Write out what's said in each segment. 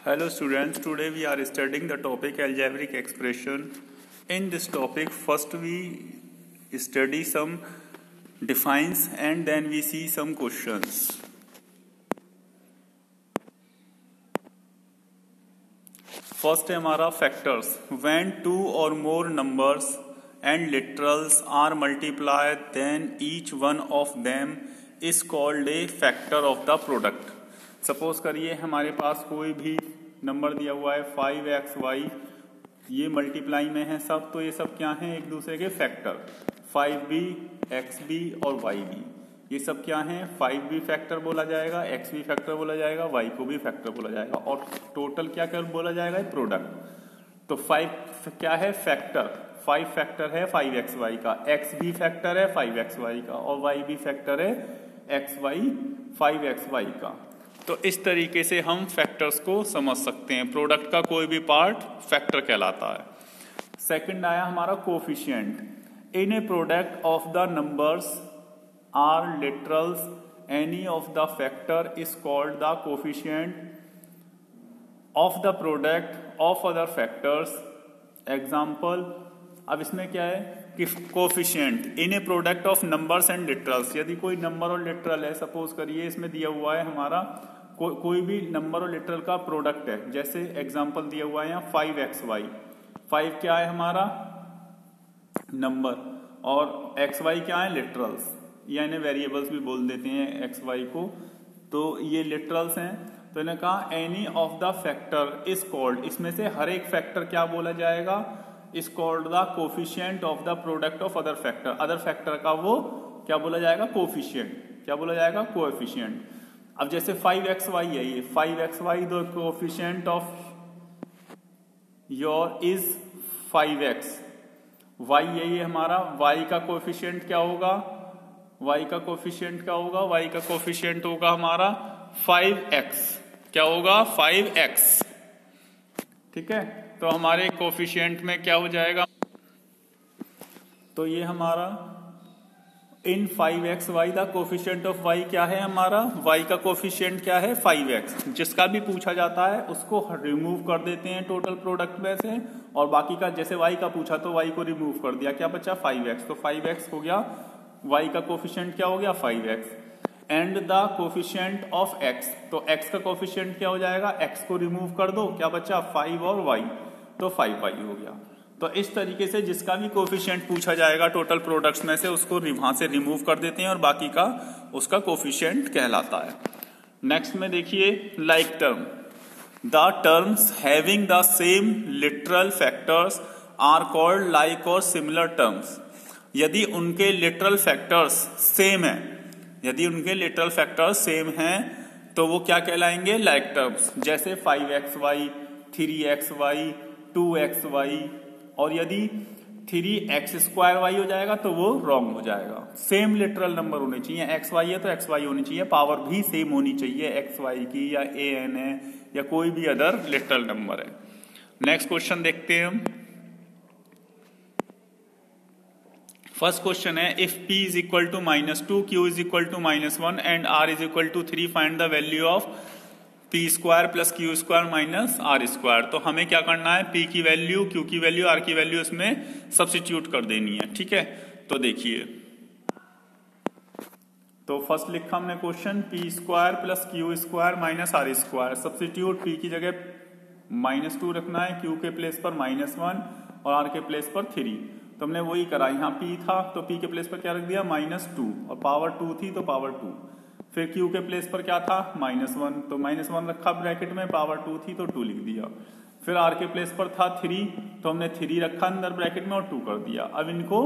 Hello students, today we are studying the topic algebraic expression. In this topic, first we study some defines and then we see some questions. First है हमारा factors. When two or more numbers and literals are multiplied, then each one of them is called a factor of the product. Suppose करिए हमारे पास कोई भी number दिया हुआ है 5xy, ये मल्टीप्लाई में है सब, तो ये सब क्या हैं? एक दूसरे के फैक्टर। 5b, xb और yb, ये सब क्या हैं? 5b फैक्टर बोला जाएगा, x भी फैक्टर बोला जाएगा, y को भी फैक्टर बोला जाएगा और टोटल क्या क्या बोला जाएगा? प्रोडक्ट। तो 5 क्या है? फैक्टर। 5 फैक्टर है 5xy का, x भी फैक्टर है 5xy का और y भी फैक्टर है xy 5xy का। तो इस तरीके से हम फैक्टर्स को समझ सकते हैं। प्रोडक्ट का कोई भी पार्ट फैक्टर कहलाता है। सेकंड आया हमारा coefficient. In a product of the numbers are literals, any of the factor is called the coefficient of the product of other factors. Example, अब इसमें क्या है कि coefficient in a product of numbers and literals, यदि कोई number और literal है, suppose करिए इसमें दिया हुआ है हमारा कोई भी नंबर और लिटरल का प्रोडक्ट है, जैसे एग्जांपल दिया हुआ है यहाँ 5xy। 5 क्या है हमारा? नंबर, और xy क्या है? लिटरल्स, या इन्हें वेरिएबल्स भी बोल देते हैं xy को। तो ये लिटरल्स हैं। तो इन्हें कहा any of the factor is called, इसमें से हर एक फैक्टर क्या बोला जाएगा? Is called the coefficient of the product of other factor. Other factor का वो क्या बोला जाएगा? कोफिशिएंट। क्या बोला जाएगा? कोएफिशिएंट। अब जैसे 5xy है, ये 5xy the coefficient of your is 5x। y यही है हमारा, y का कोफिशिएंट क्या होगा? y का कोफिशिएंट क्या होगा? y का कोफिशिएंट होगा हमारा 5x। क्या होगा? 5x। ठीक है, तो हमारे कोफिशिएंट में क्या हो जाएगा? तो ये हमारा इन 5xy the coefficient of y क्या है हमारा? y का कोफिशिएंट क्या है? 5x। जिसका भी पूछा जाता है उसको रिमूव कर देते हैं टोटल प्रोडक्ट में से, और बाकी का जैसे y का पूछा तो y को रिमूव कर दिया, क्या बचा? 5x। तो 5x हो गया, y का कोफिशिएंट क्या हो गया? 5x। And the coefficient of x, तो x का कोफिशिएंट क्या हो जाएगा? x को रिमूव कर दो, क्या बचा? 5 और y, तो 5y हो गया। तो इस तरीके से जिसका भी कोफिशिएंट पूछा जाएगा टोटल प्रोडक्ट्स में से, उसको वहां से रिमूव कर देते हैं और बाकी का उसका कोफिशिएंट कहलाता है। नेक्स्ट में देखिए like term. The terms having the same literal factors are called like और सिमिलर टर्म्स। यदि उनके लिटरल फैक्टर्स सेम है, यदि उनके लिटरल फैक्टर्स सेम हैं तो वो क्या कहलाएंगे? Like terms. जैसे 5xy, 3xy, 2xy, और यदि 3x² हो जाएगा तो वो रॉन्ग हो जाएगा। सेम लिटरल नंबर होने चाहिए। xy है तो xy होनी चाहिए, पावर भी सेम होनी चाहिए xy की, या an है या कोई भी अदर लिटरल नंबर है। नेक्स्ट क्वेश्चन देखते हैं हम। फर्स्ट क्वेश्चन है if p is equal to -2, q is equal to -1 and r is equal to 3, find the value of p² plus q² minus r²। तो हमें क्या करना है? p की वैल्यू, q की वैल्यू, r की वैल्यू इसमें सब्स्टिट्यूट कर देनी है। ठीक है, तो देखिए, तो फर्स्ट लिखा हमने question p² plus q² minus r²। Substitute, p की जगह -2 रखना है, q के प्लेस पर -1 और r के प्लेस पर 3। तो हमने वही करा, यहाँ p था तो p के प्लेस पर क्या रख दिया? -2, और पावर 2 थी तो पावर 2। फिर q के प्लेस पर क्या था? -1, तो -1 रखा ब्रैकेट में, पावर 2 थी तो 2 लिख दिया। फिर r के प्लेस पर था 3, तो हमने 3 रखा अंदर ब्रैकेट में और 2 कर दिया। अब इनको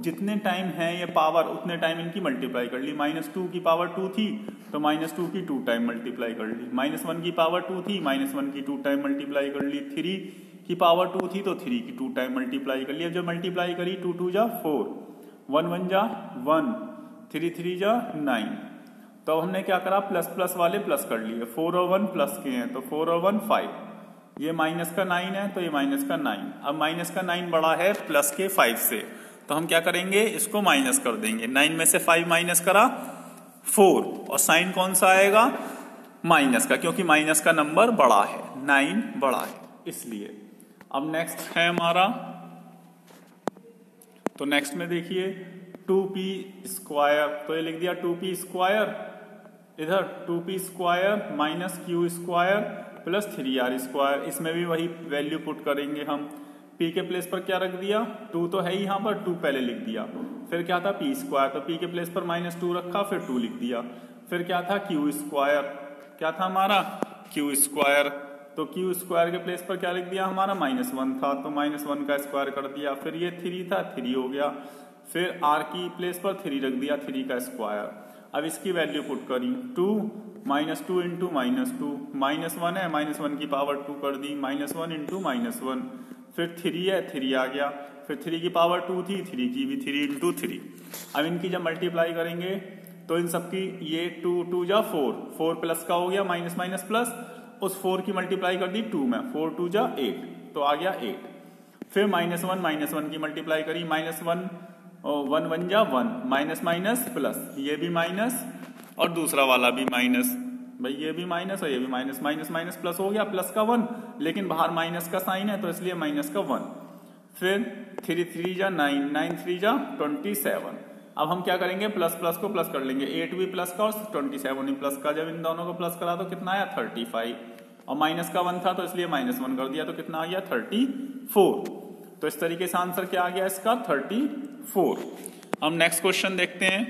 जितने टाइम है ये पावर, उतने टाइम इनकी मल्टीप्लाई कर ली। -2 की पावर 2 थी तो -2 की 2 टाइम मल्टीप्लाई कर ली। -1 की पावर 2 थी, -1 की 2 टाइम मल्टीप्लाई कर ली। 3 की पावर 2 थी तो 3 की 2 टाइम मल्टीप्लाई कर ली। अब जब मल्टीप्लाई करी 2 2 जा 4, 1 1 जा 1, 3 3 जा 9। तो हमने क्या करा? प्लस प्लस वाले प्लस कर लिए, 4 और 1 प्लस के हैं तो 4 और 1 5। ये माइनस का 9 है तो ये माइनस का 9। अब माइनस का 9 बड़ा है प्लस के 5 से, तो हम क्या करेंगे? इसको माइनस कर देंगे। 9 में से 5 माइनस करा 4, और साइन कौन सा आएगा? माइनस का, क्योंकि माइनस का नंबर बड़ा है, 9 बड़ा है इसलिए। अब नेक्स्ट है हमारा, तो नेक्स्ट में देखिए 2p स्क्वायर, तो ये लिख दिया 2p स्क्वायर, इधर 2p square minus Q square plus 3r square, इसमें भी वही वैल्यू पुट करेंगे हम। p के प्लेस पर क्या रख दिया, 2 तो है ही यहाँ पर, 2 पहले लिख दिया। फिर क्या था p स्क्वायर, तो p के प्लेस पर -2 रखा, फिर 2 लिख दिया। फिर क्या था q स्क्वायर, क्या था हमारा q स्क्वायर, तो q स्क्वायर के प्लेस पर क्या लिख दिया हमारा -1 था, तो -1 का स्क्वायर कर दिया। फिर ये 3 था, 3 हो गया। फिर r की प्लेस पर 3 रख दिया, 3 का स्क्वायर। अब इसकी वैल्यू पुट करी, 2 -2 इंटू -2, -1 है, -1 की पावर 2 कर दी, -1 इंटू -1। फिर 3 है, 3 आ गया। फिर 3 की पावर 2 थी, 3 की भी 3 इंटू 3। अब इनकी जब मल्टीप्लाई करेंगे तो इन सबकी ये 2 2 जा 4, 4 प्लस का हो गया, माइनस माइनस प्लस, उस 4 की मल्टीप्लाई कर दी 2 में, 4 2 जा 8, तो आ गया 8। फिर -1 की मल्टीप्लाई करी, -1 1 1 जा 1, माइनस माइनस प्लस, ये भी माइनस और दूसरा वाला भी माइनस, भाई ये भी माइनस और ये भी माइनस, माइनस माइनस प्लस हो गया, प्लस का 1, लेकिन बाहर माइनस का साइन है तो इसलिए माइनस का 1। फिर 3 3 जा 9, 9 3 जा 27। अब हम क्या करेंगे, प्लस प्लस को प्लस कर लेंगे, 8 भी प्लस का और 27 भी प्लस का। जब इन दोनों को प्लस करा तो कितना आया 35, और माइनस का 1 था तो इसलिए -1 कर दिया, तो कितना आ गया 34। तो इस तरीके से आंसर क्या आ गया इसका 34। हम नेक्स्ट क्वेश्चन देखते हैं।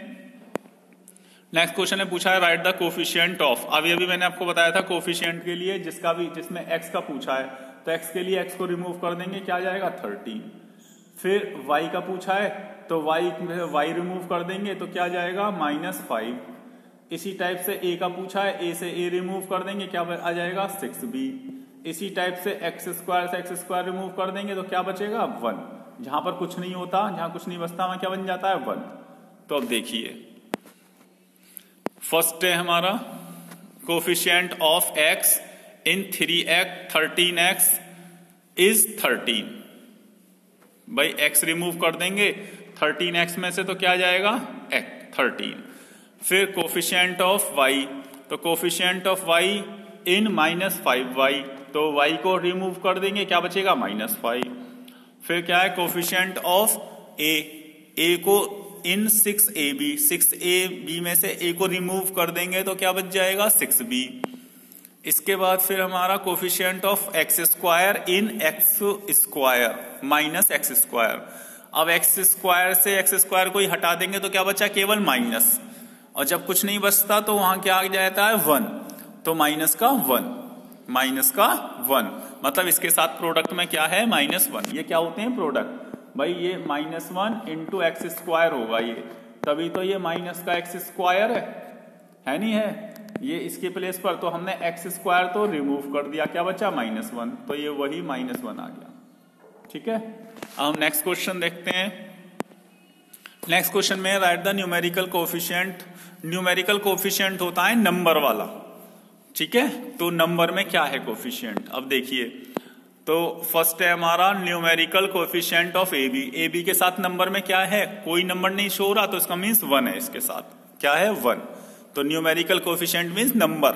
नेक्स्ट क्वेश्चन ने पूछा है राइट द कोफिशिएंट ऑफ, अभी अभी मैंने आपको बताया था कोफिशिएंट के लिए जिसमें x का पूछा है, तो x के लिए x को रिमूव कर देंगे, क्या जाएगा 13। फिर y का पूछा है तो y रिमूव कर देंगे तो क्या जाएगा -5। इसी टाइप से a का पूछा है, a से a रिमूव कर देंगे, क्या आ जाएगा 6b। इसी टाइप से x स्क्वायर रिमूव कर देंगे तो क्या बचेगा 1। जहां पर कुछ नहीं होता, जहां कुछ नहीं बचता, वहां क्या बन जाता है 1। तो अब देखिए फर्स्ट है हमारा coefficient of x in 3x 13x is 13। भाई x रिमूव कर देंगे 13x में से तो क्या जाएगा 13। फिर कोफिशिएंट ऑफ y, तो coefficient of y in -5y, तो y को रिमूव कर देंगे, क्या बचेगा -5। फिर क्या है कोफिशिएंट ऑफ a को इन 6ab, 6ab में से a को रिमूव कर देंगे तो क्या बच जाएगा 6b। इसके बाद फिर हमारा coefficient of x square in x square -x square. अब x स्क्वायर से x स्क्वायर को ही हटा देंगे तो क्या बचा केवल माइनस, और जब कुछ नहीं बचता तो वहां क्या आ जाता है 1, तो माइनस का 1, मतलब इसके साथ प्रोडक्ट में क्या है -1। ये क्या होते हैं प्रोडक्ट, भाई ये -1 इंटू एक्स स्क्वायर होगा, ये तभी तो ये माइनस का x स्क्वायर है नहीं है ये इसके प्लेस पर, तो हमने x स्क्वायर तो रिमूव कर दिया, क्या बचा -1, तो ये वही -1 आ गया। ठीक है, अब हम नेक्स्ट क्वेश्चन देखते हैं। नेक्स्ट क्वेश्चन में right the numerical coefficient. Numerical coefficient होता है नंबर वाला, ठीक है, तो नंबर में क्या है कोफिशिएंट। अब देखिए तो फर्स्ट है हमारा न्यूमेरिकल कोफिशिएंट ऑफ AB के साथ नंबर में क्या है, कोई नंबर नहीं शो हो रहा, तो इसका मीन्स 1 है, इसके साथ क्या है 1, तो न्यूमेरिकल कोफिशिएंट मीन्स नंबर।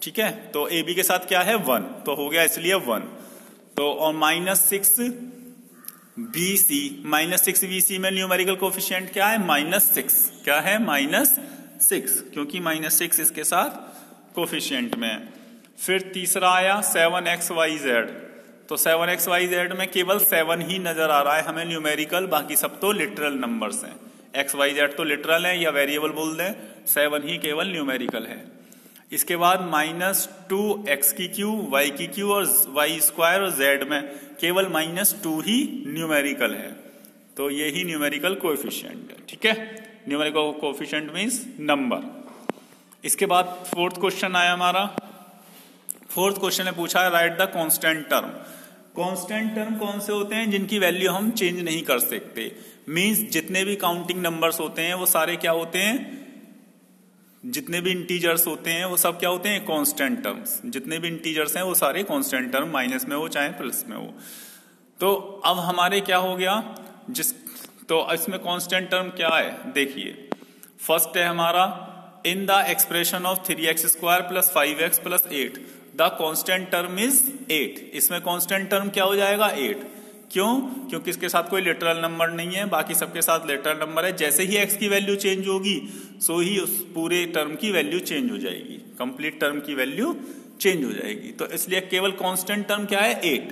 ठीक है, तो AB के साथ क्या है 1, तो हो गया इसलिए 1। तो और -6BC, -6BC में न्यूमेरिकल कोफिशिएंट क्या है -6, क्या है -6, क्योंकि -6 इसके साथ कोफिशिएंट में है। फिर तीसरा आया 7xyz, तो 7xyz में केवल 7 ही नजर आ रहा है हमें न्यूमेरिकल, बाकी सब तो लिटरल नंबर्स हैं। xyz तो लिटरल है या वेरिएबल बोल दें, 7 ही केवल न्यूमेरिकल है। इसके बाद -2x की क्यू, y की क्यू और y स्क्वायर और z में केवल -2 ही न्यूमेरिकल है, तो ये ही न्यूमेरिकल कोएफिशिएंट है। ठीक है, न्यूमेरिकल कोएफिशिएंट मींस नंबर। इसके बाद फोर्थ क्वेश्चन आया हमारा। फोर्थ क्वेश्चन ने पूछा है right the constant term. Constant term कौन से होते हैं, जिनकी वैल्यू हम चेंज नहीं कर सकते, मींस जितने भी काउंटिंग नंबर्स होते हैं वो सारे क्या होते हैं, जितने भी इंटीजर्स होते हैं वो सब क्या होते हैं कांस्टेंट टर्म्स। जितने भी इंटीजर्स हैं वो सारे कांस्टेंट टर्म, माइनस में हो चाहे प्लस में हो। तो अब हमारे क्या हो गया तो इसमें कांस्टेंट टर्म क्या है, देखिए फर्स्ट है हमारा in the expression of 3x² plus 5x plus 8 the constant term is 8। इसमें कांस्टेंट टर्म क्या हो जाएगा 8। क्यों? क्योंकि इसके साथ कोई लिटरल नंबर नहीं है, बाकी सबके साथ लिटरल नंबर है। जैसे ही x की वैल्यू चेंज होगी सो ही उस पूरे टर्म की वैल्यू चेंज हो जाएगी, कंप्लीट टर्म की वैल्यू चेंज हो जाएगी। तो इसलिए केवल कांस्टेंट टर्म क्या है 8।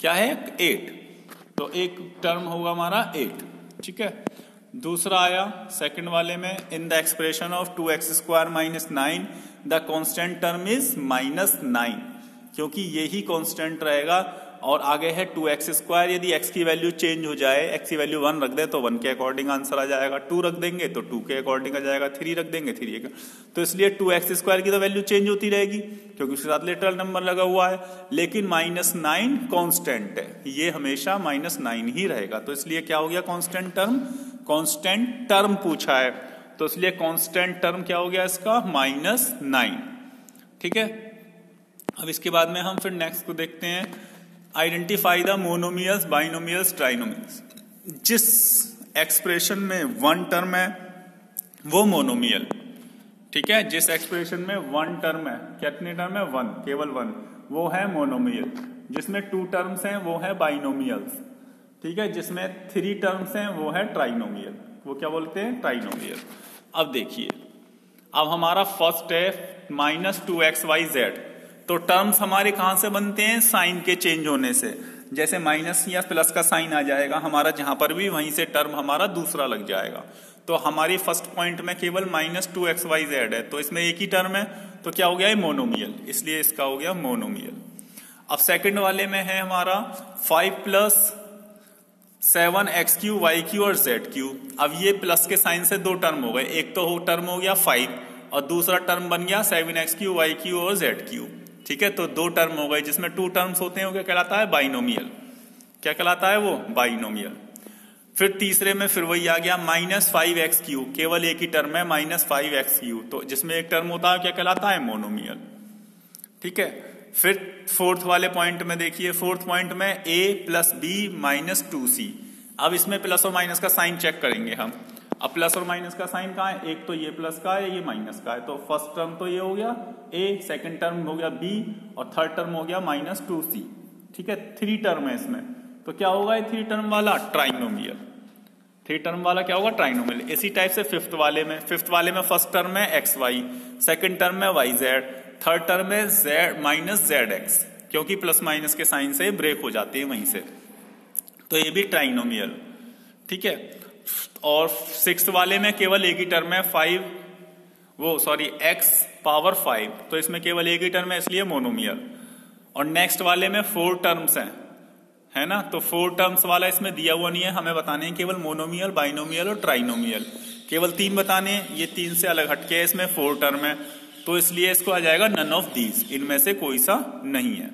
क्या है 8। तो एक टर्म होगा हमारा 8। ठीक है। दूसरा आया सेकंड वाले में, in the expression of 2x² minus 9 the constant term is -9, क्योंकि यही कांस्टेंट रहेगा। और आगे है 2x², यदि x की वैल्यू चेंज हो जाए, x की वैल्यू 1 रख दे तो 1 के अकॉर्डिंग आंसर आ जाएगा, 2 रख देंगे तो 2 के अकॉर्डिंग आ जाएगा, 3 रख देंगे 3 के। तो इसलिए 2x² की तो वैल्यू चेंज होती रहेगी क्योंकि उसके साथ लिटरल नंबर लगा हुआ है, लेकिन -9 कांस्टेंट है, ये हमेशा -9 ही रहेगा। तो इसलिए क्या हो गया कांस्टेंट टर्म, कांस्टेंट टर्म पूछा है तो इसलिए कांस्टेंट टर्म क्या हो गया इसका -9। ठीक है। अब इसके बाद में हम फिर नेक्स्ट को देखते हैं, identify the monomials, binomials, trinomials. जिस एक्सप्रेशन में 1 टर्म है वो मोनोमियल। ठीक है। जिस एक्सप्रेशन में 1 टर्म है, कितने टर्म है 1, केवल 1, वो है मोनोमियल। जिसमें 2 टर्म्स हैं वो है बाइनोमियल्स। ठीक है। जिसमें 3 टर्म्स हैं वो है ट्राइनोमियल, वो क्या बोलते हैं ट्राइनोमियल। अब देखिए, अब हमारा फर्स्ट है -2xyz। तो टर्म्स हमारे कहां से बनते हैं, साइन के चेंज होने से। जैसे माइनस या प्लस का साइन आ जाएगा हमारा जहां पर भी, वहीं से टर्म हमारा दूसरा लग जाएगा। तो हमारी फर्स्ट पॉइंट में केवल -2xyz है, तो इसमें एक ही टर्म है, तो क्या हो गया है मोनोमियल, इसलिए इसका हो गया मोनोमियल। अब सेकंड वाले में है हमारा 5 + 7x³ y³ और z³। अब ये प्लस के साइन से 2 टर्म हो गए, एक तो टर्म हो गया 5 और दूसरा टर्म बन गया 7x³ y³ और z³। ठीक है। तो 2 टर्म हो गए, जिसमें 2 टर्म्स होते हैं वो क्या कहलाता है बाइनोमियल। क्या कहलाता है वो बाइनोमियल। फिर तीसरे में फिर वही आ गया -5x³, केवल एक ही टर्म है -5x³, तो जिसमें एक टर्म होता है क्या कहलाता है मोनोमियल। ठीक है। फिर फोर्थ वाले पॉइंट में देखिए, फोर्थ पॉइंट में a + b - 2c। अब इसमें प्लस और माइनस का साइन चेक करेंगे हम। अब प्लस और माइनस का साइन कहाँ है, एक तो ये प्लस का है, ये माइनस का है। तो फर्स्ट टर्म तो ये हो गया a, सेकंड टर्म हो गया b और थर्ड टर्म हो गया -2c। ठीक है। 3 टर्म है इसमें, तो क्या होगा ये 3 टर्म वाला ट्राइनोमियल। 3 टर्म वाला क्या होगा ट्राइनोमियल। इसी टाइप से फिफ्थ वाले में फर्स्ट टर्म है xy, सेकंड टर्म है yz, थर्ड टर्म है z - zx, क्योंकि प्लस माइनस के साइन से ब्रेक हो जाते हैं वहीं से, तो ये भी ट्राइनोमियल। ठीक है। और सिक्स्थ वाले में केवल एक ही टर्म है x⁵, तो इसमें केवल एक ही टर्म है इसलिए मोनोमियल। और नेक्स्ट वाले में 4 टर्म्स हैं, है ना, तो 4 टर्म्स वाला इसमें दिया हुआ नहीं है, हमें बताने हैं केवल मोनोमियल, बाइनोमियल और ट्राइनोमियल। केवल 3 बताने हैं, ये 3 से अलग हटके है, इसमें 4 टर्म है, तो इसलिए इसको आ जाएगा नन ऑफ दीज, इनमें से कोई सा नहीं है।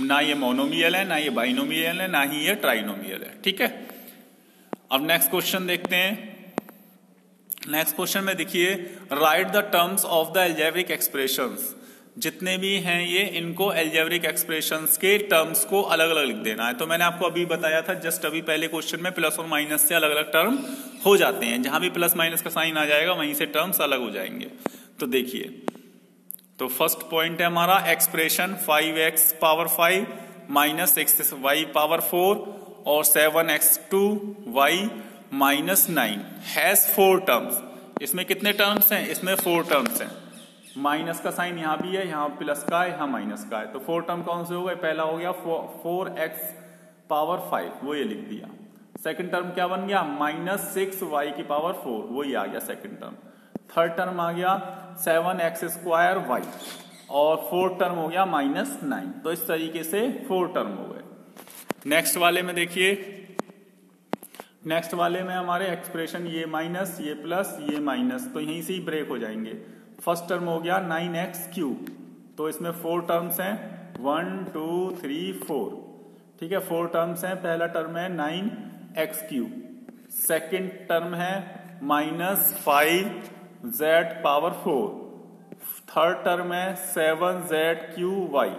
ना ये मोनोमियल है, ना ये बाइनोमियल है, ना ही ये ट्राइनोमियल है। ठीक है। अब नेक्स्ट क्वेश्चन देखते हैं। नेक्स्ट क्वेश्चन में देखिए, right the terms of the algebraic expressions. जितने भी हैं ये, इनको अलजेब्रिक एक्सप्रेशंस के टर्म्स को अलग अलग लिख देना है। तो मैंने आपको अभी बताया था, जस्ट अभी पहले क्वेश्चन में प्लस और माइनस से अलग अलग टर्म हो जाते हैं, जहां भी प्लस माइनस का साइन आ जाएगा वहीं से टर्म्स अलग हो जाएंगे। तो देखिए, तो फर्स्ट पॉइंट है हमारा एक्सप्रेशन 5x⁵ - 6y⁴ और 7x2y - 9 हैज 4 टर्म्स। इसमें कितने टर्म्स हैं, इसमें 4 टर्म्स हैं। माइनस का साइन यहां भी है, यहां प्लस का है, यहां माइनस का है, तो 4 टर्म कौन से हो गए, पहला हो गया 4x⁵, वो ये लिख दिया। सेकंड टर्म क्या बन गया -6y⁴, वो ये आ गया सेकंड टर्म। थर्ड टर्म आ गया 7x² y और फोर्थ टर्म हो गया -9। तो इस तरीके से 4 टर्म हो गए। नेक्स्ट वाले में देखिए, नेक्स्ट वाले में हमारे एक्सप्रेशन ये माइनस, ये प्लस, ये माइनस, तो यहीं से ही ब्रेक हो जाएंगे। फर्स्ट टर्म हो गया 9x³, तो इसमें 4 टर्म्स हैं 1 2 3 4। ठीक है। 4 टर्म्स हैं, पहला टर्म है 9x³, सेकंड टर्म है -5z⁴, थर्ड टर्म है 7z⁴y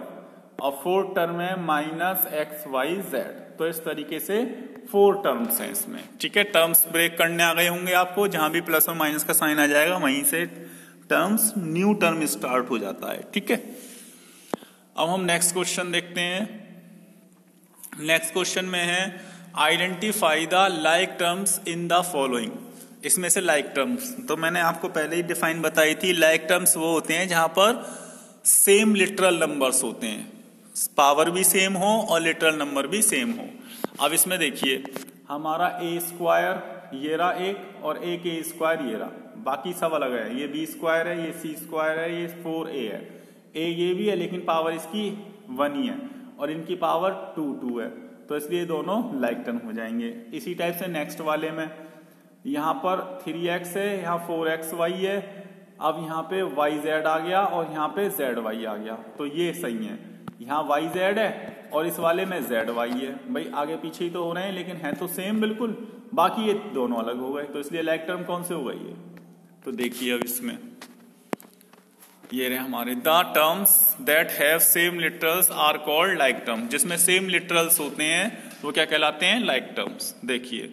और फोर्थ टर्म है -xyz। तो इस तरीके से 4 टर्म्स हैं इसमें। ठीक है। टर्म्स ब्रेक करने आ गए होंगे आपको, जहां भी प्लस और माइनस का साइन आ जाएगा वहीं से टर्म्स न्यू टर्म स्टार्ट हो जाता है। ठीक है, अब हम नेक्स्ट क्वेश्चन देखते हैं। नेक्स्ट क्वेश्चन में है identify the like terms in the following. इसमें से लाइक टर्म्स तो मैंने आपको पहले ही डिफाइन बताई थी। लाइक टर्म्स वो होते हैं जहां पर सेम लिटरल नंबर्स होते हैं, पावर भी सेम हो और लिटरल नंबर भी सेम हो। अब इसमें देखिए हमारा ए स्क्वायर ये रहा एक और एक ए स्क्वायर ये रहा, बाकी सब अलग है। ये बी स्क्वायर है, ये सी स्क्वायर है, ये 4a है। ए ये भी है लेकिन पावर इसकी 1 ही है और इनकी पावर 2 है, तो इसलिए दोनों लाइक टर्म हो जाएंगे। इसी टाइप से नेक्स्ट वाले में यहाँ पर 3x है, यहाँ 4xy है। अब यहाँ पे yz आ गया और यहाँ पे zy आ गया, तो ये सही है। यहाँ yz है और इस वाले में zy है। भाई आगे पीछे ही तो हो रहे हैं लेकिन है तो सेम बिल्कुल, बाकी ये दोनों अलग हो गए, तो इसलिए लाइक टर्म कौन से हो गए ये। तो देखिए अब इसमें ये रहे हमारे the terms that have same literals are called like term. जिसमें सेम लिटरल्स होते हैं वो क्या कहलाते हैं, लाइक टर्म्स। देखिए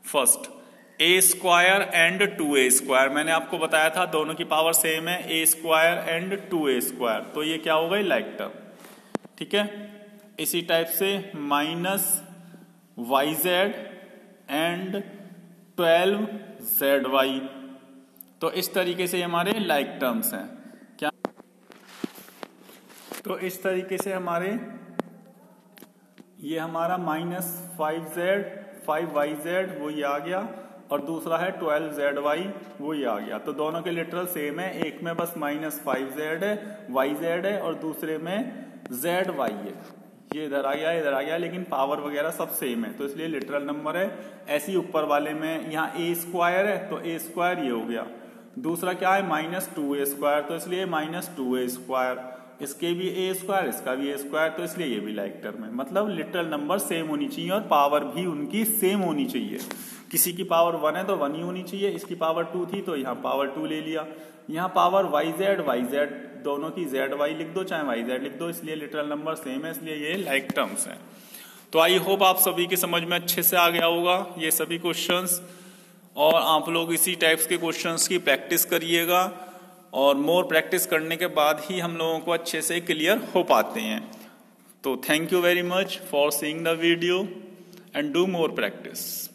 first A square and 2a square, मैंने आपको बताया था दोनों की पावर सेम है, ए स्क्वायर एंड 2a स्क्वायर, तो ये क्या हो गई, लाइक टर्म। ठीक है, इसी टाइप से माइनस yz एंड 12zy, तो इस तरीके से हमारे लाइक टर्म्स हैं। क्या, तो इस तरीके से हमारे ये हमारा माइनस 5yz वो ये आ गया और दूसरा है 12zy वो ये आ गया, तो दोनों के लिटरल सेम है। एक में बस माइनस 5z है, yz है और दूसरे में zy है। ये इधर आ गया, इधर आ गया, लेकिन पावर वगैरह सब सेम है, तो इसलिए लिटरल नंबर है। ऐसे ही ऊपर वाले में यहाँ ए स्क्वायर है तो ए स्क्वायर ये हो गया, दूसरा क्या है माइनस 2a स्क्वायर, तो इसलिए माइनस 2a स्क्वायर, इसके भी ए स्क्वायर इसका भी ए स्क्वायर, तो इसलिए ये भी लाइक टर्म है। मतलब लिटरल नंबर सेम होनी चाहिए और पावर भी उनकी सेम होनी चाहिए। किसी की पावर 1 है तो 1 ही होनी चाहिए, इसकी पावर 2 थी तो यहाँ पावर 2 ले लिया। यहाँ पावर yz दोनों की zy लिख दो चाहे yz लिख दो, इसलिए लिटरल नंबर सेम है, इसलिए ये लाइक टर्म्स हैं। तो आई होप आप सभी के समझ में अच्छे से आ गया होगा ये सभी क्वेश्चंस, और आप लोग इसी टाइप्स के क्वेश्चंस की प्रैक्टिस करिएगा, और मोर प्रैक्टिस करने के बाद ही हम लोगों को अच्छे से क्लियर हो पाते हैं। तो thank you very much for seeing the video and do more practice.